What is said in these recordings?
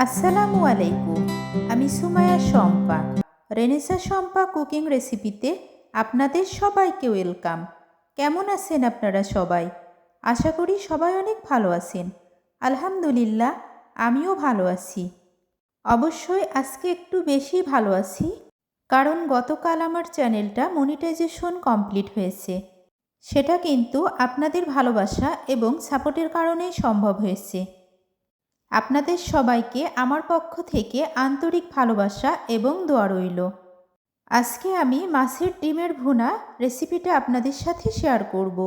আসসালামু আলাইকুম। আমি সুমাইয়া শম্পা। রেনেসা শম্পা কুকিং রেসিপিতে আপনাদের সবাইকে ওয়েলকাম। কেমন আছেন আপনারা সবাই? আশা করি সবাই অনেক ভালো আছেন। আলহামদুলিল্লাহ, আমিও ভালো আছি। অবশ্যই আজকে একটু বেশি ভালো আছি, কারণ গতকাল আমার চ্যানেলটা মনিটাইজেশন কমপ্লিট হয়েছে। সেটা কিন্তু আপনাদের ভালোবাসা এবং সাপোর্টের কারণেই সম্ভব হয়েছে। আপনাদের সবাইকে আমার পক্ষ থেকে আন্তরিক ভালোবাসা এবং দোয়া রইল। আজকে আমি মাছের ডিমের ভুনা রেসিপিটা আপনাদের সাথে শেয়ার করব।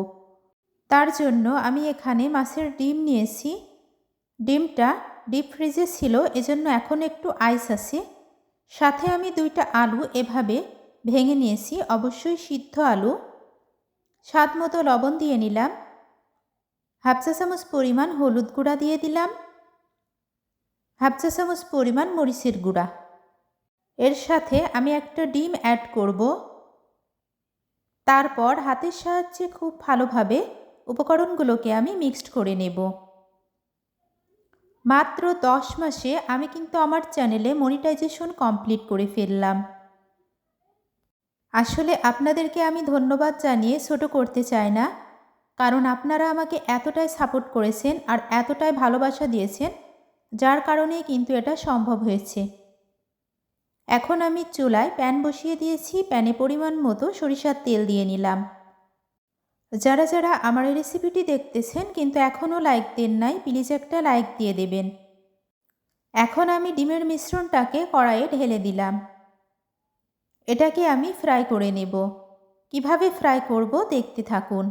তার জন্য আমি এখানে মাছের ডিম নিয়েছি। ডিমটা ডিপ ফ্রিজে ছিল, এজন্য এখন একটু আইস আছে। সাথে আমি 2টা আলু এভাবে ভেঙে নিয়েছি, অবশ্যই সিদ্ধ আলু। স্বাদ মতো লবণ দিয়ে নিলাম। হাফ চা চামচ পরিমাণ হলুদ গুঁড়া দিয়ে দিলাম। হাফ চা চামচ পরিমাণ মরিচের গুঁড়া। এর সাথে আমি একটা ডিম অ্যাড করব। তারপর হাতের সাহায্যে খুব ভালোভাবে উপকরণগুলোকে আমি মিক্সড করে নেব। মাত্র 10 মাসে আমি কিন্তু আমার চ্যানেলে মনিটাইজেশন কমপ্লিট করে ফেললাম। আসলে আপনাদেরকে আমি ধন্যবাদ জানিয়ে ছোট করতে চাই না, কারণ আপনারা আমাকে এতটাই সাপোর্ট করেছেন আর এতটাই ভালোবাসা দিয়েছেন, যার কারণেই কিন্তু এটা সম্ভব হয়েছে। এখন আমি চুলায় প্যান বসিয়ে দিয়েছি। প্যানে পরিমাণ মতো সরিষার তেল দিয়ে নিলাম। যারা যারা আমার এই রেসিপিটি দেখতেছেন কিন্তু এখনও লাইক দেন নাই, প্লিজ একটা লাইক দিয়ে দেবেন। এখন আমি ডিমের মিশ্রণটাকে কড়াইয়ে ঢেলে দিলাম। এটাকে আমি ফ্রাই করে নেব। কিভাবে ফ্রাই করব দেখতে থাকুন।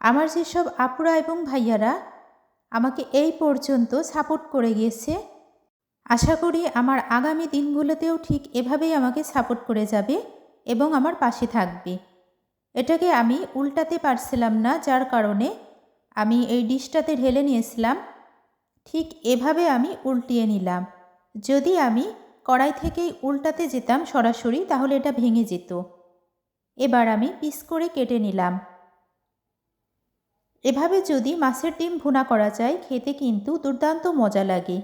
আমার যেসব আপুরা এবং ভাইয়ারা আমাকে এই পর্যন্ত সাপোর্ট করে গিয়েছে, আশা করি আমার আগামী দিনগুলোতেও ঠিক এভাবেই আমাকে সাপোর্ট করে যাবে এবং আমার পাশে থাকবে। এটাকে আমি উল্টাতে পারছিলাম না, যার কারণে আমি এই ডিশটাতে ঢেলে নিয়েছিলাম। ঠিক এভাবে আমি উল্টিয়ে নিলাম। যদি আমি কড়াই থেকেই উল্টাতে যেতাম সরাসরি, তাহলে এটা ভেঙে যেত। এবার আমি পিস করে কেটে নিলাম। এভাবে যদি মাছের ডিম ভুনা করা যায়, খেতে কিন্তু দুর্দান্ত মজা লাগে।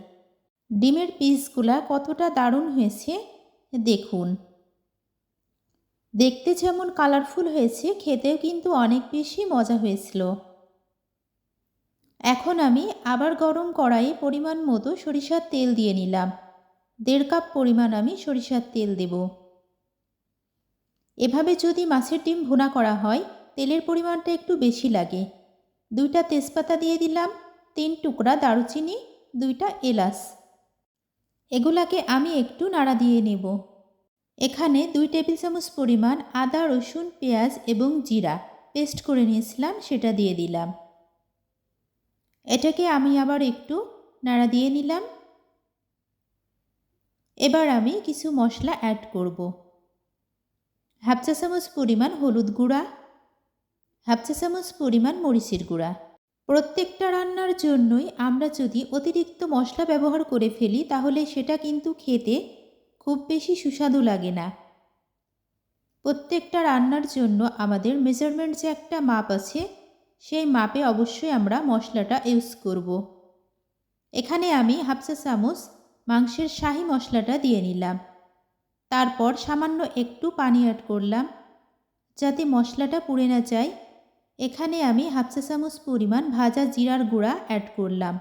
ডিমের পিসগুলা কতটা দারুণ হয়েছে দেখুন। দেখতে যেমন কালারফুল হয়েছে, খেতেও কিন্তু অনেক বেশি মজা হয়েছিল। এখন আমি আবার গরম কড়াইয়ে পরিমাণ মতো সরিষার তেল দিয়ে নিলাম। 1.5 কাপ পরিমাণ আমি সরিষার তেল দেব। এভাবে যদি মাছের ডিম ভুনা করা হয়, তেলের পরিমাণটা একটু বেশি লাগে। 2টা তেজপাতা দিয়ে দিলাম, 3 টুকরা দারুচিনি, 2টা এলাচ। এগুলাকে আমি একটু নাড়া দিয়ে নেব। এখানে 2 টেবিল চামচ পরিমাণ আদা, রসুন, পেঁয়াজ এবং জিরা পেস্ট করে নিয়েছিলাম, সেটা দিয়ে দিলাম। এটাকে আমি আবার একটু নাড়া দিয়ে নিলাম। এবার আমি কিছু মশলা অ্যাড করব। হাফ চা চামচ পরিমাণ হলুদ গুঁড়া, হাফ চা চামচ পরিমাণ মরিচের গুঁড়া। প্রত্যেকটা রান্নার জন্যই আমরা যদি অতিরিক্ত মশলা ব্যবহার করে ফেলি, তাহলে সেটা কিন্তু খেতে খুব বেশি সুস্বাদু লাগে না। প্রত্যেকটা রান্নার জন্য আমাদের মেজারমেন্ট যে একটা মাপ আছে, সেই মাপে অবশ্যই আমরা মশলাটা ইউজ করব। এখানে আমি হাফ চা চামচ মাংসের শাহি মশলাটা দিয়ে নিলাম। তারপর সামান্য একটু পানি অ্যাড করলাম, যাতে মশলাটা পুড়ে না যায়। এখানে আমি হাফ চা চামচ পরিমাণ ভাজা জিরার গুঁড়া অ্যাড করলাম।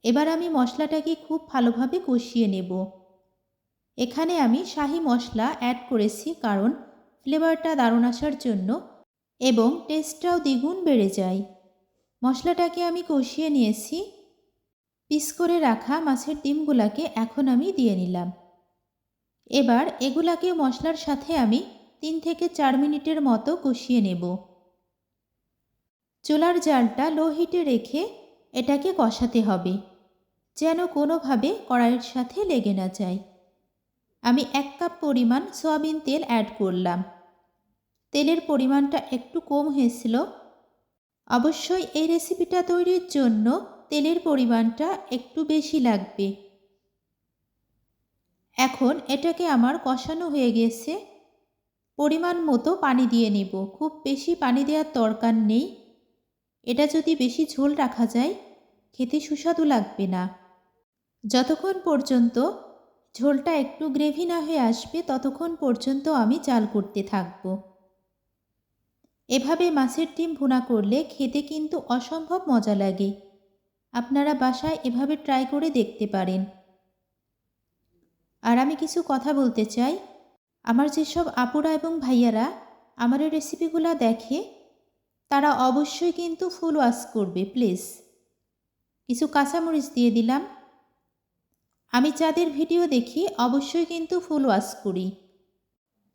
এবার আমি মশলাটাকে খুব ভালোভাবে কষিয়ে নেব। এখানে আমি শাহি মশলা অ্যাড করেছি, কারণ ফ্লেভারটা দারুণ আসার জন্য এবং টেস্টটাও দ্বিগুণ বেড়ে যায়। মশলাটাকে আমি কষিয়ে নিয়েছি। পিস করে রাখা মাছের ডিমগুলাকে এখন আমি দিয়ে নিলাম। এবার এগুলাকে মশলার সাথে আমি 3 থেকে 4 মিনিটের মতো কষিয়ে নেব। চুলার জালটা লো হিটে রেখে এটাকে কষাতে হবে, যেন কোনোভাবে কড়াইয়ের সাথে লেগে না যায়। আমি 1 কাপ পরিমাণ সয়াবিন তেল অ্যাড করলাম। তেলের পরিমাণটা একটু কম হয়েছিল। অবশ্যই এই রেসিপিটা তৈরির জন্য তেলের পরিমাণটা একটু বেশি লাগবে। এখন এটাকে আমার কষানো হয়ে গেছে। পরিমাণ মতো পানি দিয়ে নেব। খুব বেশি পানি দেওয়ার দরকার নেই। এটা যদি বেশি ঝোল রাখা যায়, খেতে সুস্বাদু লাগবে না। যতক্ষণ পর্যন্ত ঝোলটা একটু গ্রেভি না হয়ে আসবে ততক্ষণ পর্যন্ত আমি জাল করতে থাকব। এভাবে মাছের ডিম ভুনা করলে খেতে কিন্তু অসম্ভব মজা লাগে। আপনারা বাসায় এভাবে ট্রাই করে দেখতে পারেন। আর আমি কিছু কথা বলতে চাই, আমার যেসব আপুরা এবং ভাইয়ারা আমার এই রেসিপিগুলো দেখে তারা অবশ্যই কিন্তু ফুল ওয়াশ করবে প্লিজ। কিছু কাঁচামরিচ দিয়ে দিলাম। আমি যাদের ভিডিও দেখি অবশ্যই কিন্তু ফুল ওয়াশ করি।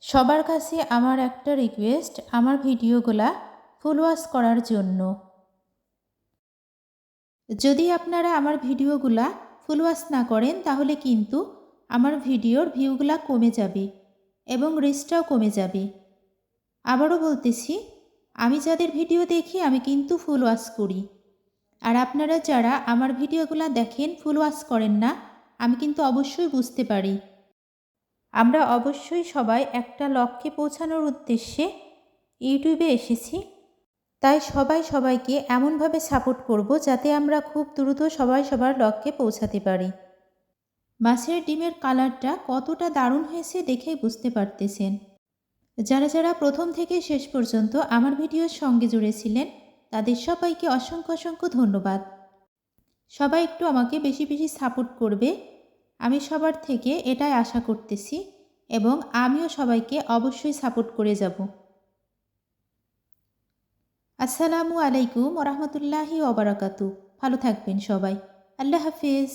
সবার কাছে আমার একটা রিকোয়েস্ট, আমার ভিডিওগুলা ফুল ওয়াশ করার জন্য। যদি আপনারা আমার ভিডিওগুলা ফুল ওয়াশ না করেন তাহলে কিন্তু আমার ভিডিওর ভিউগুলা কমে যাবে এবং রিচটাও কমে যাবে। আবারও বলতেছি, আমি যাদের ভিডিও দেখি আমি কিন্তু ফুল ওয়াশ করি। আর আপনারা যারা আমার ভিডিওগুলো দেখেন ফুল ওয়াশ করেন না, আমি কিন্তু অবশ্যই বুঝতে পারি। আমরা অবশ্যই সবাই একটা লক্ষ্যে পৌঁছানোর উদ্দেশ্যে ইউটিউবে এসেছি। তাই সবাই সবাইকে এমনভাবে সাপোর্ট করব যাতে আমরা খুব দ্রুত সবাই সবার লক্ষ্যে পৌঁছাতে পারি। মাছের ডিমের কালারটা কতটা দারুণ হয়েছে দেখেই বুঝতে পারতেছেন। যারা যারা প্রথম থেকে শেষ পর্যন্ত আমার ভিডিওর সঙ্গে জুড়েছিলেন তাদের সবাইকে অসংখ্য অসংখ্য ধন্যবাদ। সবাই একটু আমাকে বেশি বেশি সাপোর্ট করবে, আমি সবার থেকে এটাই আশা করতেছি এবং আমিও সবাইকে অবশ্যই সাপোর্ট করে যাব। আসসালামু আলাইকুম ওয়া রাহমাতুল্লাহি ওয়া বারাকাতুহু। ভালো থাকবেন সবাই। আল্লাহ হাফেজ।